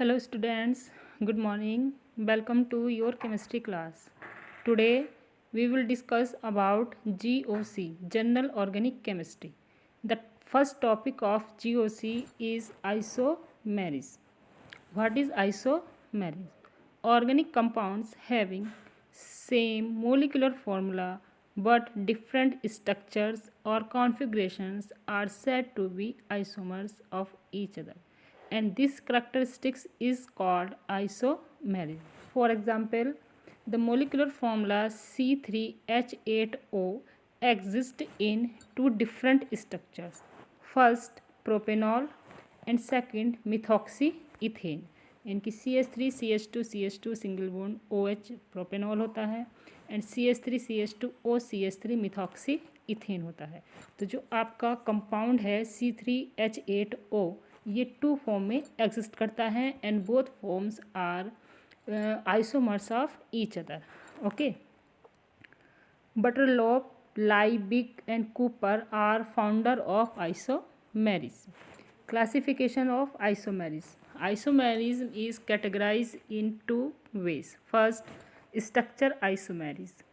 Hello students, good morning. Welcome to your chemistry class. Today we will discuss about GOC, General Organic Chemistry. The first topic of GOC is isomeres. What is isomeres? Organic compounds having same molecular formula but different structures or configurations are said to be isomers of each other, and this characteristics is called isomerism. For example, the molecular formula C3H8O exists in two different structures. First, propanol and second, methoxyethane. इनकी CH3CH2 single bond OH propanol होता है and CH3CH2O methoxy ethane होता है। तो जो आपका compound है C3H8O ये टू फॉर्म में एग्जिस्ट करता है and both forms are isomers of each other. Okay, Butlerov, Liebig and Cooper are founder of isomerism. Classification of isomerism. Isomerism is categorized in two ways. First, structure isomerism.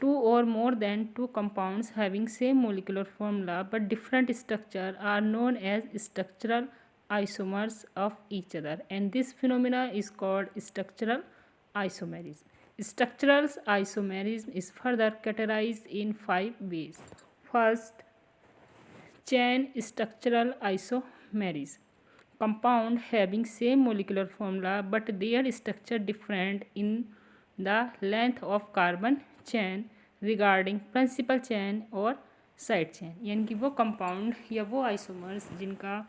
Two or more than two compounds having same molecular formula but different structure are known as structural isomers of each other, and this phenomena is called structural isomerism. Structural isomerism is further categorized in 5 ways. First, chain structural isomerism. Compound having same molecular formula but their structure different in the length of carbon chain regarding principal chain और side chain, यानी कि वो compound या वो isomers जिनका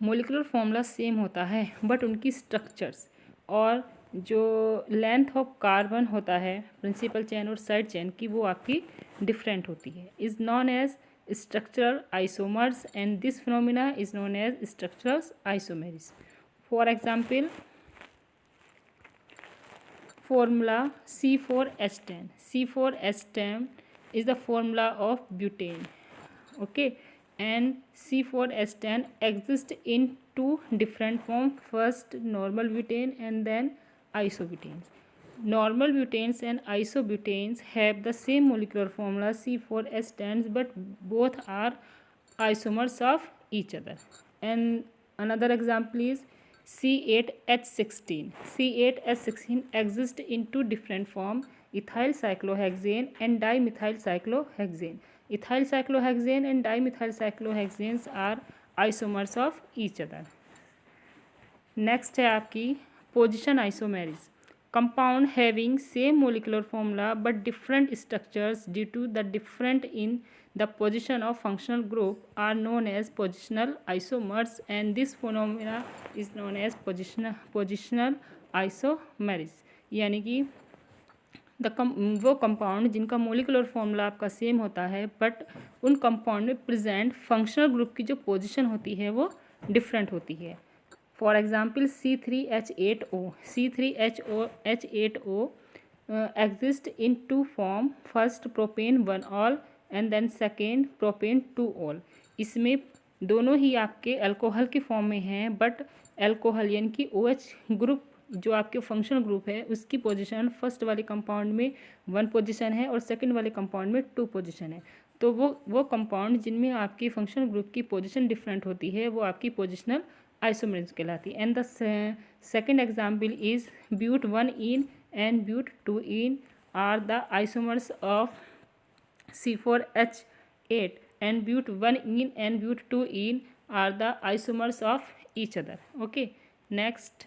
molecular formula same होता है but उनकी स्ट्रक्चर्स और जो लेंथ ऑफ कार्बन होता है प्रिंसिपल चेन और साइड चेन की वो आपकी डिफरेंट होती है, is known as structural isomers, and this phenomena is known as structural isomerism. For example, formula C4H10. C4H10 is the formula of butane. Okay, and C4H10 exists in two different forms. First, normal butane and then isobutanes. Normal butanes and isobutanes have the same molecular formula C4H10, but both are isomers of each other. And another example is C8H16. C8H16 exists in two different forms, ethyl cyclohexane and dimethyl cyclohexane. Ethyl cyclohexane and dimethyl cyclohexanes are isomers of each other. Next है आपकी position isomerism. Compound having same molecular formula but different structures due to the different in the position of functional group are known as positional isomers, and this phenomena is known as positional isomerism. यानी कि वो compound जिनका molecular formula आपका same होता है but उन compound में present functional group की जो पोजिशन होती है वो डिफरेंट होती है. For example, C3H8O. C3H8O exists in two form. First, propane 1-ol and then second, propane 2-ol. इसमें दोनों ही आपके अल्कोहल के फॉर्म में हैं, बट अल्कोहल यानी कि OH ग्रुप जो आपके फंक्शनल ग्रुप है उसकी पोजीशन फर्स्ट वाले कंपाउंड में 1 पोजीशन है और सेकंड वाले कंपाउंड में 2 पोजीशन है. तो वो कंपाउंड जिनमें आपकी फंक्शनल ग्रुप की पोजीशन डिफरेंट होती है वो आपकी पोजिशनल आइसोमेरिज्म कहलाती है. And the second example is but 1-ene and but 2-ene are the isomers of C4H8 and but 1-ene and but 2-ene are the isomers of each other. Okay, next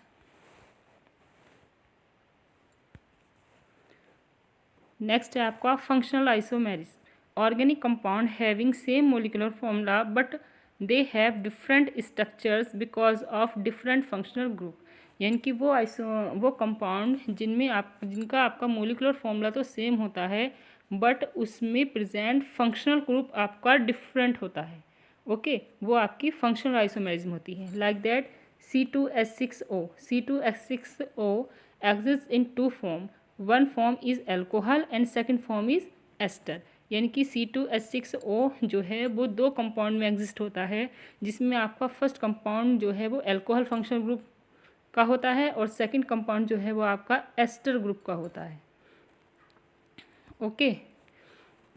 है आपका functional isomerism. Organic compound having same molecular formula but they have different structures because of different functional group. यानी कि वो compound जिनका आपका molecular formula तो same होता है बट उसमें प्रेजेंट फंक्शनल ग्रुप आपका डिफरेंट होता है. ओके, वो आपकी फंक्शनल आइसोमेरिज्म होती है. Like that C2H6O. C2H6O exist in two form. One form is alcohol and second form is ester. यानी कि C2H6O जो है वो दो कंपाउंड में एग्जिस्ट होता है, जिसमें आपका फर्स्ट कंपाउंड जो है वो अल्कोहल फंक्शनल ग्रुप का होता है और सेकंड कंपाउंड जो है वो आपका एस्टर ग्रुप का होता है। ओके,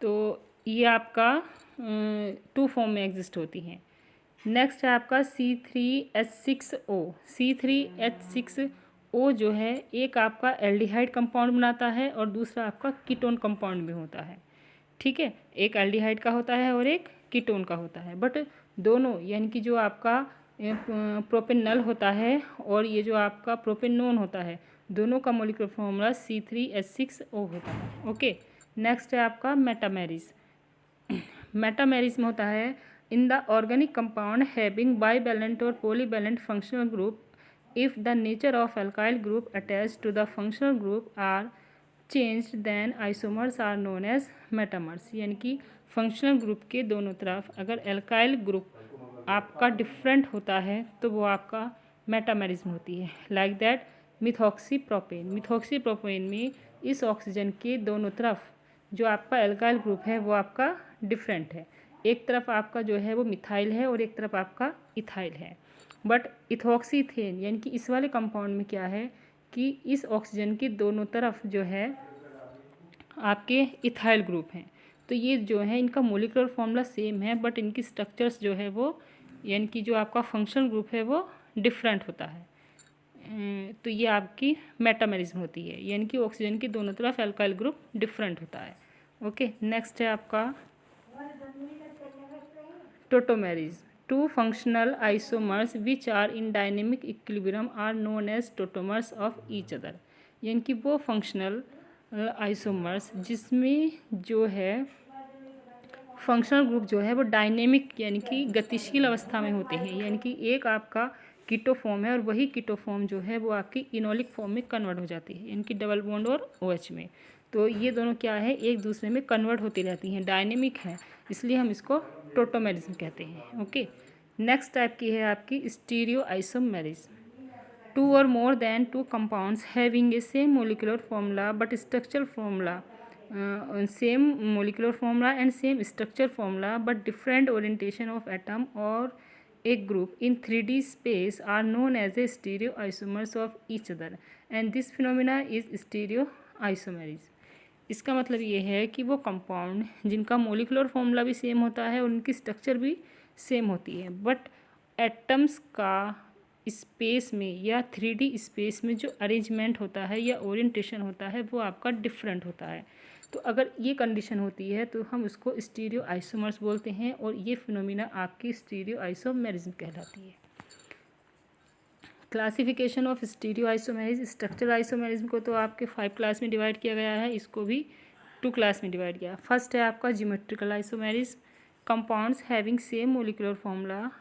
तो ये आपका 2 फॉर्म में एग्जिस्ट होती हैं। नेक्स्ट है आपका C3H6O। C3H6O जो है एक आपका एल्डिहाइड कंपाउंड बनाता है और दूसरा आपका कीटोन कंपाउंड में होता है। ठीक है, एक एल्डिहाइड का होता है और एक कीटोन का होता है, बट दोनों यानी कि जो आपका प्रोपेनॉल होता है और ये जो आपका प्रोपेनोन होता है, दोनों का मॉलिक्यूलर फॉर्मूला C3H6O होता है। ओके, नेक्स्ट है आपका मेटामेरिस। मेटामेरिस में होता है in the organic compound having bivalent or polyvalent functional group if the nature of alkyl group attached to the functional group are changed then isomers are known as metamers। यानी कि functional group के दोनों तरफ अगर alkyl group आपका different होता है तो वो आपका मेटामेरिज्म होती है। Like that मिथॉक्सीप्रोपेन। मिथॉक्सीप्रोपेन में इस ऑक्सीजन के दोनों तरफ जो आपका एल्काइल ग्रुप है वो आपका डिफरेंट है। एक तरफ आपका जो है वो मिथाइल है और एक तरफ आपका इथाइल है। बट इथॉक्सीथेन यानी कि इस वाले कंपाउंड में क्या है कि इस ऑक्सीजन के दोनों तरफ जो है आपके इथाइल ग्रुप हैं। तो ये जो है इनका मोलिकुलर फॉर्मूला सेम है बट इनकी स्ट्रक्चर्स जो है वो यानी कि जो आपका फंक्शनल ग्रुप है वो डिफरेंट होता है। तो ये आपकी मेटामेरिज्म होती है, यानी कि ऑक्सीजन के दोनों तरफ एल्काइल ग्रुप डिफरेंट होता है। ओके, नेक्स्ट है आपका tautomerism. Two functional isomers which are in dynamic equilibrium are known as tautomers of each other। यानी कि वो फंक्शनल आइसोमर्स जिसमें जो है फंक्शनल ग्रुप जो है वो डायनेमिक यानी कि गतिशील अवस्था में होते हैं। यानी कि एक आपका कीटो फॉर्म है और वही कीटो फॉर्म जो है वो आपकी इनोलिक फॉर्म में कन्वर्ट हो जाती है, यानी कि डबल बॉन्ड और OH में। तो ये दोनों क्या है, एक दूसरे में कन्वर्ट होती रहती हैं, डायनेमिक है, इसलिए हम इसको टोटोमेरिज्म कहते हैं। ओके, नेक्स्ट टाइप की है आपकी स्टीरियो आइसोमेरिज्म। टू और more than two compounds having a same molecular formula but structural formula same molecular formula and same structure formula but different orientation of atom और a group in 3D space are known as a stereoisomers of each other and this phenomena is stereoisomerism। इसका मतलब ये है कि वो compound जिनका molecular formula भी same होता है और उनकी स्ट्रक्चर भी सेम होती है, बट एटम्स का स्पेस में या 3D स्पेस में जो अरेंजमेंट होता है या ओरिएंटेशन होता है वो आपका डिफरेंट होता है। तो अगर ये कंडीशन होती है तो हम उसको स्टीरियो आइसोमर्स बोलते हैं और ये फिनोमिना आपकी स्टीरियो आइसोमेरिज्म कहलाती है। Classification of stereo isomerism. Structural isomerism को तो आपके 5 क्लास में डिवाइड किया गया है, इसको भी 2 क्लास में डिवाइड किया। फर्स्ट है आपका geometrical isomerism. Compounds having same molecular formula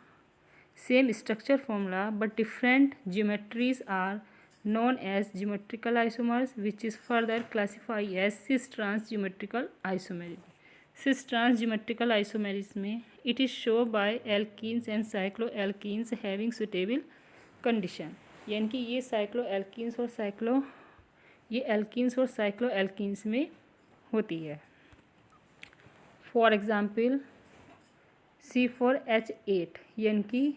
same structure formula but different geometries are known as geometrical isomers which is further classified as cis-trans geometrical isomerism। cis-trans geometrical isomerism में it is shown by alkenes and cycloalkenes having suitable condition। यानी कि ये साइक्लोएल्कीन्स और alkenes और साइक्लोएल्कीन्स में होती है। For example C4H8 यानी कि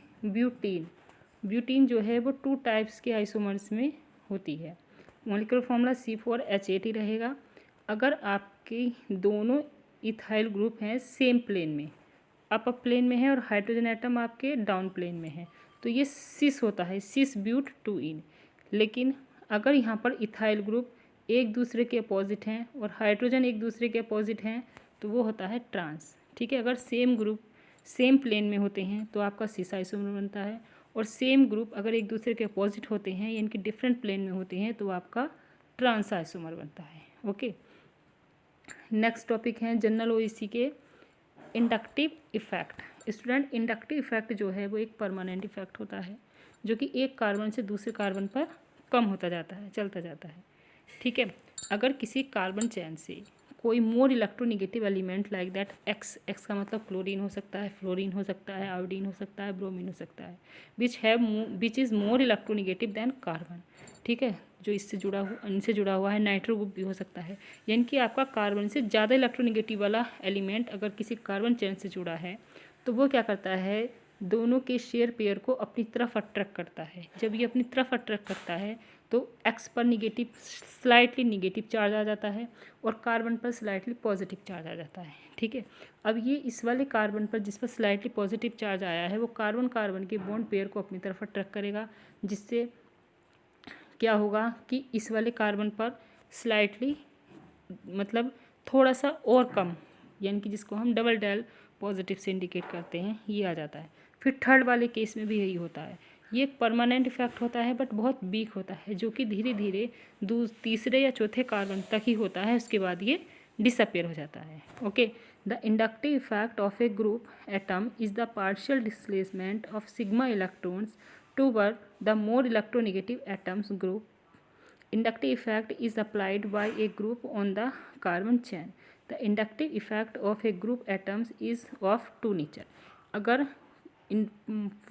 ब्यूटीन जो है वो 2 टाइप्स के आइसोमर्स में होती है। मॉलिक्यूलर फॉर्मूला C4H8 ही रहेगा। अगर आपके दोनों इथाइल ग्रुप हैं सेम प्लेन में, अपर प्लेन में है और हाइड्रोजन एटम आपके डाउन प्लेन में है, तो ये सिस होता है, सिस ब्यूट 2इन। लेकिन अगर यहाँ पर इथाइल ग्रुप एक दूसरे के अपोजिट हैं और हाइड्रोजन एक दूसरे के अपोजिट हैं तो वो होता है ट्रांस। ठीक है, अगर सेम ग्रुप सेम प्लेन में होते हैं तो आपका सिस आइसोमर बनता है और सेम ग्रुप अगर एक दूसरे के अपोजिट होते हैं यानी कि डिफरेंट प्लेन में होते हैं तो आपका ट्रांस आइसोमर बनता है। ओके, नेक्स्ट टॉपिक है जनरल ओईसी के inductive effect. Student, inductive effect जो है वो एक परमानेंट इफेक्ट होता है जो कि एक कार्बन से दूसरे कार्बन पर कम होता जाता है, चलता जाता है। ठीक है, अगर किसी कार्बन चेन से कोई more electronegative element like that x का मतलब क्लोरीन हो सकता है, फ्लोरीन हो सकता है, आयोडीन हो सकता है, ब्रोमीन हो सकता है, which is more electronegative than carbon. ठीक है, जो इनसे जुड़ा हुआ है, नाइट्रो ग्रुप भी हो सकता है। यानी कि आपका कार्बन से ज़्यादा इलेक्ट्रोनिगेटिव वाला एलिमेंट अगर किसी कार्बन चेन से जुड़ा है तो वो क्या करता है, दोनों के शेयर पेयर को अपनी तरफ अट्रैक्ट करता है। जब ये अपनी तरफ अट्रैक्ट करता है तो एक्स पर निगेटिव स्लाइटली निगेटिव चार्ज आ जाता है और कार्बन पर स्लाइटली पॉजिटिव चार्ज आ जाता है। ठीक है, अब ये इस वाले कार्बन पर जिस पर स्लाइटली पॉजिटिव चार्ज आया है वो कार्बन कार्बन के बॉन्ड पेयर को अपनी तरफ अट्रैक्ट करेगा, जिससे क्या होगा कि इस वाले कार्बन पर स्लाइटली मतलब थोड़ा सा और कम, यानी कि जिसको हम डबल डेल पॉजिटिव से इंडिकेट करते हैं, ये आ जाता है। फिर थर्ड वाले केस में भी यही होता है। ये एक परमानेंट इफेक्ट होता है बट बहुत वीक होता है, जो कि धीरे धीरे तीसरे या चौथे कार्बन तक ही होता है, उसके बाद ये डिसअपेयर हो जाता है। Okay, the inductive effect of A group atom is the partial displacement of sigma electrons toward the more electronegative atoms group. Inductive effect is applied by a group on the carbon chain. The inductive effect of a group atoms is of two nature. अगर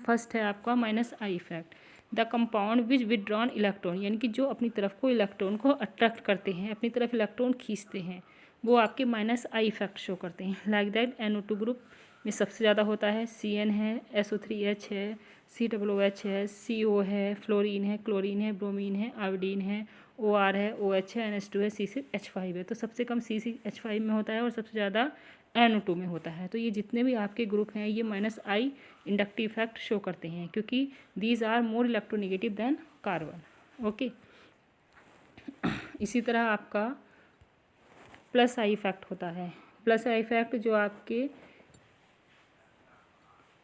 first है आपका minus I effect, the compound which withdrawn electron, यानी कि जो अपनी तरफ को electron को अट्रैक्ट करते हैं, अपनी तरफ इलेक्ट्रॉन खींचते हैं, वो आपके माइनस आई इफेक्ट शो करते हैं। लाइक दैट NO2 ग्रुप में सबसे ज़्यादा होता है, CN है, SO3H है, COOH है, CO है, फ्लोरीन है, क्लोरीन है, ब्रोमीन है, आयोडीन है, OR है, OH है, NH2 है, C6H5 है। तो सबसे कम C6H5 में होता है और सबसे ज़्यादा NO2 में होता है। तो ये जितने भी आपके ग्रुप हैं ये minus I inductive effect show करते हैं, क्योंकि these are more electronegative than carbon. Okay, इसी तरह आपका प्लस आई इफेक्ट होता है। प्लस आई इफेक्ट जो आपके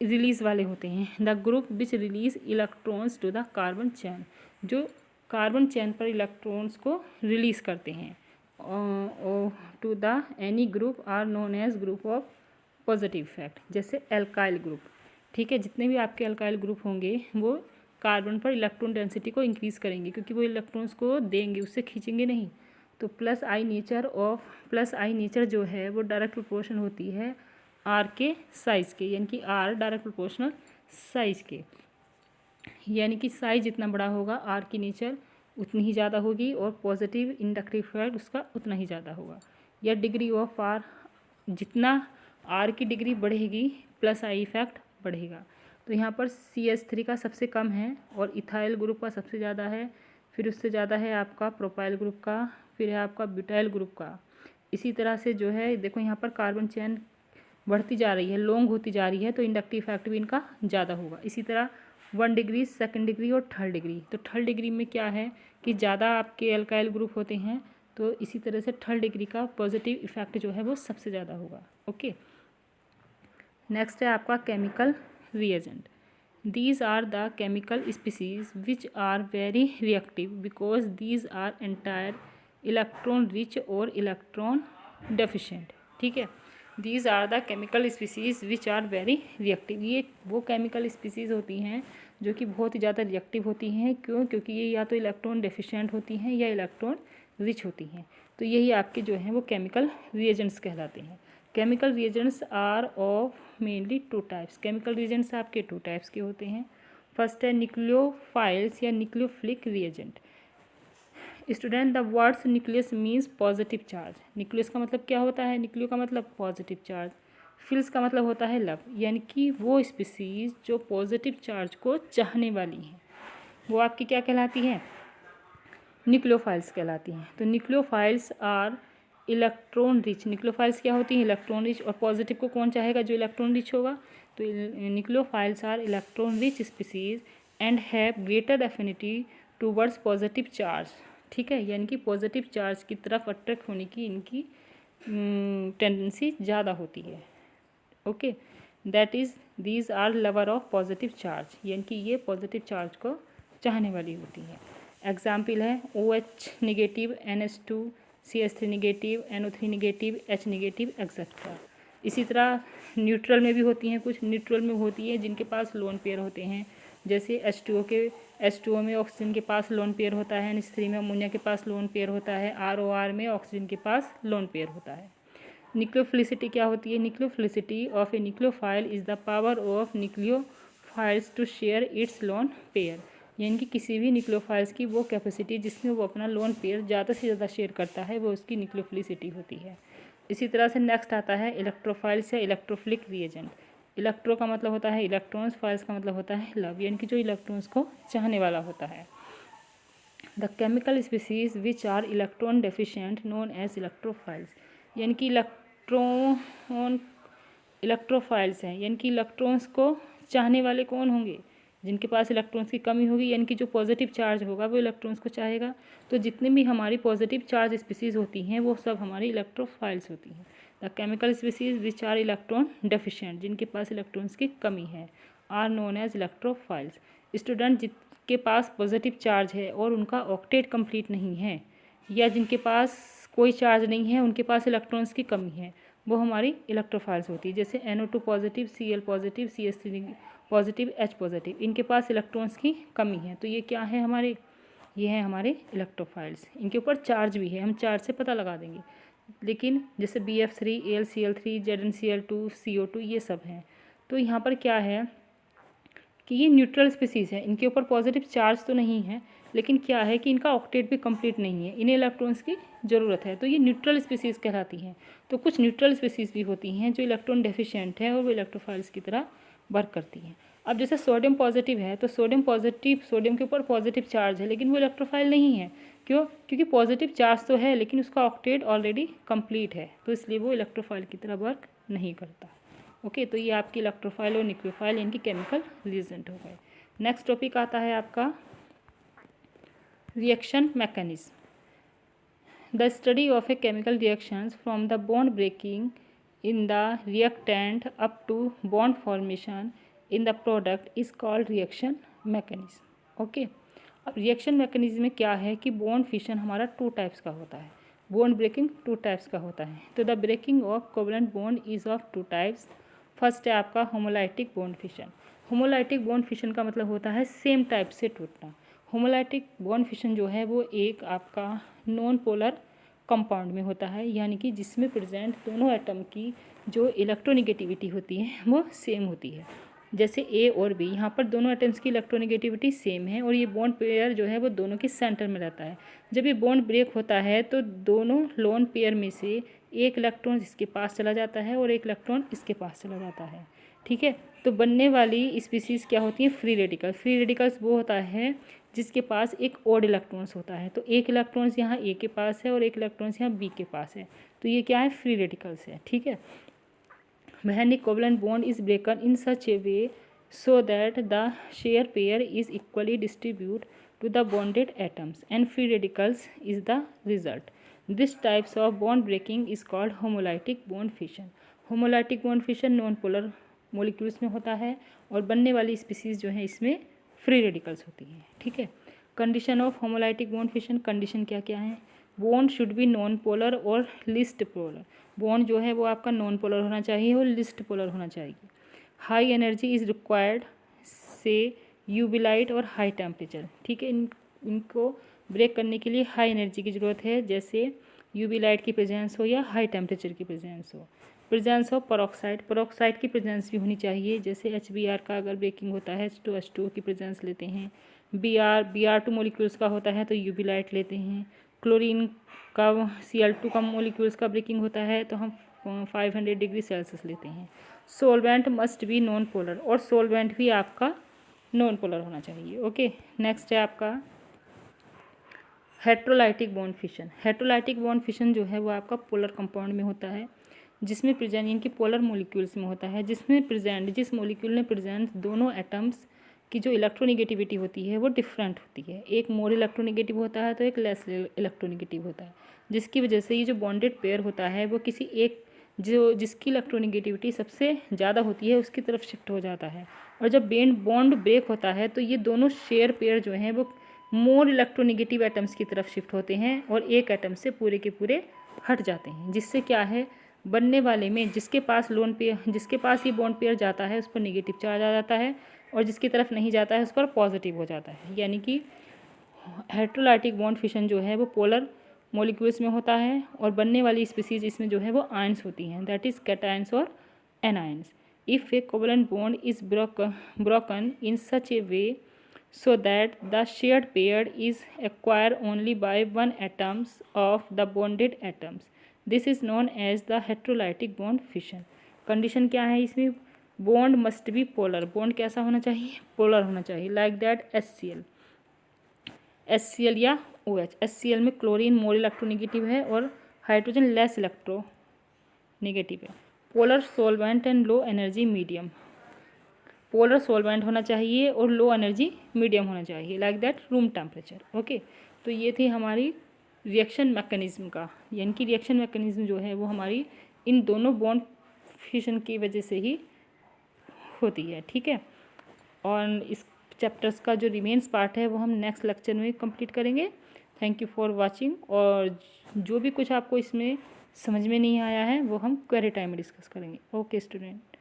रिलीज वाले होते हैं, the group which release electrons to the carbon chain, जो कार्बन चैन पर इलेक्ट्रॉन्स को रिलीज करते हैं to the any group are known as group of positive effect, जैसे एल्काइल ग्रुप। ठीक है, जितने भी आपके एल्काइल ग्रुप होंगे वो कार्बन पर इलेक्ट्रॉन डेंसिटी को इंक्रीज करेंगे, क्योंकि वो इलेक्ट्रॉन्स को देंगे, उससे खींचेंगे नहीं। तो प्लस आई नेचर जो है वो डायरेक्ट प्रोपोर्शन होती है आर के साइज़ के, यानी कि आर डायरेक्ट प्रोपोर्शनल साइज़ के, यानी कि साइज जितना बड़ा होगा आर की नेचर उतनी ही ज़्यादा होगी और पॉजिटिव इंडक्टिव इफेक्ट उसका उतना ही ज़्यादा होगा। या डिग्री ऑफ आर, जितना आर की डिग्री बढ़ेगी प्लस आई इफेक्ट बढ़ेगा। तो यहाँ पर CH3 का सबसे कम है और इथाइल ग्रुप का सबसे ज़्यादा है, फिर उससे ज़्यादा है आपका प्रोपाइल ग्रुप का, फिर है आपका ब्यूटाइल ग्रुप का। इसी तरह से जो है देखो यहाँ पर कार्बन चेन बढ़ती जा रही है, लॉन्ग होती जा रही है, तो इंडक्टिव इफेक्ट भी इनका ज़्यादा होगा। इसी तरह 1 डिग्री, 2nd डिग्री और 3rd डिग्री। तो 3rd डिग्री में क्या है कि ज़्यादा आपके एल्काइल ग्रुप होते हैं, तो इसी तरह से 3rd डिग्री का पॉजिटिव इफेक्ट जो है वो सबसे ज़्यादा होगा। ओके, नेक्स्ट है आपका chemical reagent. These are the chemical species which are very reactive because these are entire electron rich और इलेक्ट्रॉन डेफिशिएंट। ठीक है, these are the chemical species which are very reactive. ये वो केमिकल स्पीसीज होती हैं जो कि बहुत ही ज़्यादा रिएक्टिव होती हैं। क्यों? क्योंकि ये या तो इलेक्ट्रॉन डेफिशिएंट होती हैं या इलेक्ट्रॉन रिच होती हैं। तो यही आपके जो हैं वो केमिकल रिएजेंट्स कहलाते हैं। Chemical reagents are of mainly 2 types. Chemical reagents आपके 2 टाइप्स के होते हैं। फर्स्ट है न्यूक्लियोफाइल्स या nucleophilic reagent. Student, the words nucleus means positive charge. Nucleus का मतलब क्या होता है? न्यूक्लियो का मतलब पॉजिटिव चार्ज, फिल्स का मतलब होता है लव, यानी कि वो स्पीसीज जो पॉजिटिव चार्ज को चाहने वाली हैं वो आपकी क्या कहलाती हैं? न्यूक्लियोफाइल्स कहलाती हैं। तो nucleophiles are electron rich. Nucleophiles क्या होती हैं? Electron rich. और पॉजिटिव को कौन चाहेगा? जो इलेक्ट्रॉन रिच होगा। तो nucleophiles are electron rich species and have greater affinity towards positive charge. ठीक है, यानी कि पॉजिटिव चार्ज की तरफ अट्रैक्ट होने की इनकी टेंडेंसी ज़्यादा होती है। Okay, that is these are lover of positive charge, यानी कि ये पॉजिटिव चार्ज को चाहने वाली होती है। एग्जाम्पल है OH negative, NH2, CH3 negative, NO3 negative, H negative etcetera. इसी तरह न्यूट्रल में भी होती हैं, कुछ न्यूट्रल में होती है जिनके पास लोन पेयर होते हैं, जैसे H2O में ऑक्सीजन के पास लोन पेयर होता है, NH3 में अमोनिया के पास लोन पेयर होता है, ROR में ऑक्सीजन के पास लोन पेयर होता है। न्यूक्लियोफिलिसिटी क्या होती है? Nucleophilicity of a nucleophile is the power of nucleophiles to share its lone pair, यानी कि किसी भी न्यूक्लियोफाइल्स की वो कैपेसिटी जिसमें वो अपना लोन पेयर ज़्यादा से ज़्यादा शेयर करता है, वो उसकी न्यूक्लियोफिलिसिटी होती है। इसी तरह से नेक्स्ट आता है इलेक्ट्रोफाइल्स या इलेक्ट्रोफिलिक रिएजेंट। इलेक्ट्रो का मतलब होता है इलेक्ट्रॉन्स, फाइल्स का मतलब होता है लव, यानी कि जो इलेक्ट्रॉन्स को चाहने वाला होता है। The chemical species which are electron deficient known as electrophiles, यानी कि इलेक्ट्रोफाइल्स हैं, यानी कि इलेक्ट्रॉन्स को चाहने वाले कौन होंगे, जिनके पास इलेक्ट्रॉन्स की कमी होगी, यानी कि जो पॉजिटिव चार्ज होगा वो इलेक्ट्रॉन्स को चाहेगा। तो जितनी भी हमारी पॉजिटिव चार्ज स्पीसीज होती हैं वो सब हमारी इलेक्ट्रोफाइल्स होती हैं। The chemical species which are electron deficient, जिनके पास इलेक्ट्रॉन्स की कमी है, are known as electrophiles. Student जिनके पास पॉजिटिव चार्ज है और उनका ऑक्टेट कंप्लीट नहीं है, या जिनके पास कोई चार्ज नहीं है, उनके पास इलेक्ट्रॉन्स की कमी है, वो हमारी इलेक्ट्रोफाइल्स होती है। जैसे NO2 positive, Cl positive, CH3 positive, H positive, इनके पास इलेक्ट्रॉन्स की कमी है, तो ये क्या है हमारे, ये हैं हमारे इलेक्ट्रोफाइल्स। इनके ऊपर चार्ज भी है, हम चार्ज से पता लगा देंगे। लेकिन जैसे BF3, AlCl3, ZnCl2, CO2 ये सब हैं। तो यहाँ पर क्या है कि ये न्यूट्रल स्पीसीज़ है, इनके ऊपर पॉजिटिव चार्ज तो नहीं है, लेकिन क्या है कि इनका ऑक्टेट भी कंप्लीट नहीं है, इन्हें इलेक्ट्रॉन्स की ज़रूरत है, तो ये न्यूट्रल स्पीसीज़ कहलाती हैं। तो कुछ न्यूट्रल स्पीसीज़ भी होती हैं जो इलेक्ट्रॉन डेफिशिएंट है और वो इलेक्ट्रोफाइल्स की तरह वर्क करती हैं। अब जैसे सोडियम पॉजिटिव है, तो सोडियम के ऊपर पॉजिटिव चार्ज है, लेकिन वो इलेक्ट्रोफाइल नहीं है। क्यों? क्योंकि पॉजिटिव चार्ज तो है लेकिन उसका ऑक्टेट ऑलरेडी कंप्लीट है, तो इसलिए वो इलेक्ट्रोफाइल की तरह वर्क नहीं करता। ओके, तो ये आपकी इलेक्ट्रोफाइल और न्यूक्लियोफाइल इनकी केमिकल रिएजेंट हो गए। नेक्स्ट टॉपिक आता है आपका reaction mechanism. The study of a chemical reactions from the bond breaking in the reactant up to bond formation in the product is called reaction mechanism. Okay, अब reaction mechanism में क्या है कि bond fission हमारा 2 types का होता है, bond breaking 2 types का होता है। तो the breaking of covalent bond is of 2 types. First है आपका homolytic bond fission. Homolytic bond fission का मतलब होता है सेम टाइप से टूटना। होमोलाइटिक बॉन्ड फिशन जो है वो एक आपका नॉन पोलर कंपाउंड में होता है, यानी कि जिसमें प्रेजेंट दोनों एटम की जो इलेक्ट्रोनेगेटिविटी होती है वो सेम होती है। जैसे A और B, यहाँ पर दोनों एटम्स की इलेक्ट्रोनेगेटिविटी सेम है और ये बॉन्ड पेयर जो है वो दोनों के सेंटर में रहता है। जब ये बॉन्ड ब्रेक होता है तो दोनों लोन पेयर में से एक इलेक्ट्रॉन इसके पास चला जाता है और एक इलेक्ट्रॉन इसके पास चला जाता है। ठीक है, तो बनने वाली स्पीसीज़ क्या होती है, फ्री रेडिकल। फ्री रेडिकल्स वो होता है जिसके पास एक ऑड इलेक्ट्रॉन्स होता है, तो एक इलेक्ट्रॉन्स यहाँ A के पास है और एक इलेक्ट्रॉन्स यहाँ B के पास है, तो ये क्या है, फ्री रेडिकल्स है। ठीक है, when a covalent bond is broken in such a way so that the shear pair is equally distributed to the bonded atoms and free radicals is the result. This types of bond breaking is called homolytic bond fission. homolytic bond fission non-polar molecules में होता है और बनने वाली species जो है इसमें free radicals होती हैं। ठीक है, condition of homolytic bond fission, condition क्या क्या है, bond should be non polar और लिस्ट पोलर। बॉन्ड जो है वो आपका नॉन पोलर होना चाहिए और लिस्ट पोलर होना चाहिए। हाई एनर्जी इज़ रिक्वायर्ड से यूवी लाइट और हाई टेम्परेचर। ठीक है, इनको ब्रेक करने के लिए हाई एनर्जी की ज़रूरत है, जैसे यूवी लाइट की प्रेजेंस हो या हाई टेम्परेचर की प्रेजेंस हो। प्रेजेंस ऑफ पेरोक्साइड की प्रेजेंस भी होनी चाहिए, जैसे HBr का अगर ब्रेकिंग होता है H2H2O की प्रेजेंस लेते हैं। Br2 मोलिक्यूल्स का होता है तो यूवी लाइट लेते हैं। क्लोरीन का Cl2 का मोलिक्यूल्स का ब्रेकिंग होता है तो हम 500 डिग्री सेल्सियस लेते हैं। Solvent must be non polar, और सोलवेंट भी आपका नॉन पोलर होना चाहिए। ओके, नेक्स्ट है आपका heterolytic bond fission. Heterolytic bond fission जो है वो आपका पोलर कंपाउंड में होता है, जिसमें प्रेजेंट इनकी पोलर मोलिक्यूल्स में होता है, जिसमें प्रेजेंट जिस मोलिक्यूल में प्रेजेंट दोनों एटम्स की जो इलेक्ट्रोनेगेटिविटी होती है वो डिफरेंट होती है। एक मोर इलेक्ट्रोनेगेटिव होता है तो एक लेस इलेक्ट्रोनेगेटिव होता है, जिसकी वजह से ये जो बॉन्डेड पेयर होता है वो किसी एक जिसकी इलेक्ट्रोनेगेटिविटी सबसे ज़्यादा होती है उसकी तरफ शिफ्ट हो जाता है। और जब बॉन्ड ब्रेक होता है तो ये दोनों शेयर पेयर जो हैं वो मोर इलेक्ट्रोनेगेटिव एटम्स की तरफ शिफ्ट होते हैं और एक एटम से पूरे के पूरे हट जाते हैं, जिससे क्या है, बनने वाले में जिसके पास ये बॉन्ड पेयर जाता है उस पर नेगेटिव चार्ज आ जाता है और जिसकी तरफ नहीं जाता है उस पर पॉजिटिव हो जाता है। यानी कि हेट्रोलाइटिक बॉन्ड फिशन जो है वो पोलर मॉलिक्यूल्स में होता है और बनने वाली स्पीसीज इसमें जो है वो आयंस होती हैं, दैट इज़ कैटायंस और anions. If A covalent bond is broken in such A way so that the shared pair is acquired only by one atoms of the bonded atoms. This is known as the heterolytic bond fission. Condition क्या है इसमें, bond must be polar, bond कैसा होना चाहिए, polar होना चाहिए, like that HCl या OH। HCl में क्लोरीन मोर इलेक्ट्रोनेगेटिव है और हाइड्रोजन लेस इलेक्ट्रोनेगेटिव है। Polar solvent and low energy medium, polar solvent होना चाहिए और लो एनर्जी मीडियम होना चाहिए, like that room temperature. Okay, तो ये थी हमारी रिएक्शन मैकेनिज्म का, यानी कि रिएक्शन मैकेनिज्म जो है वो हमारी इन दोनों बॉन्ड फिशन की वजह से ही होती है। ठीक है, और इस चैप्टर्स का जो रिमेन्स पार्ट है वो हम नेक्स्ट लेक्चर में कंप्लीट करेंगे। थैंक यू फॉर वाचिंग, और जो भी कुछ आपको इसमें समझ में नहीं आया है वो हम क्वेरी टाइम में डिस्कस करेंगे। Okay student.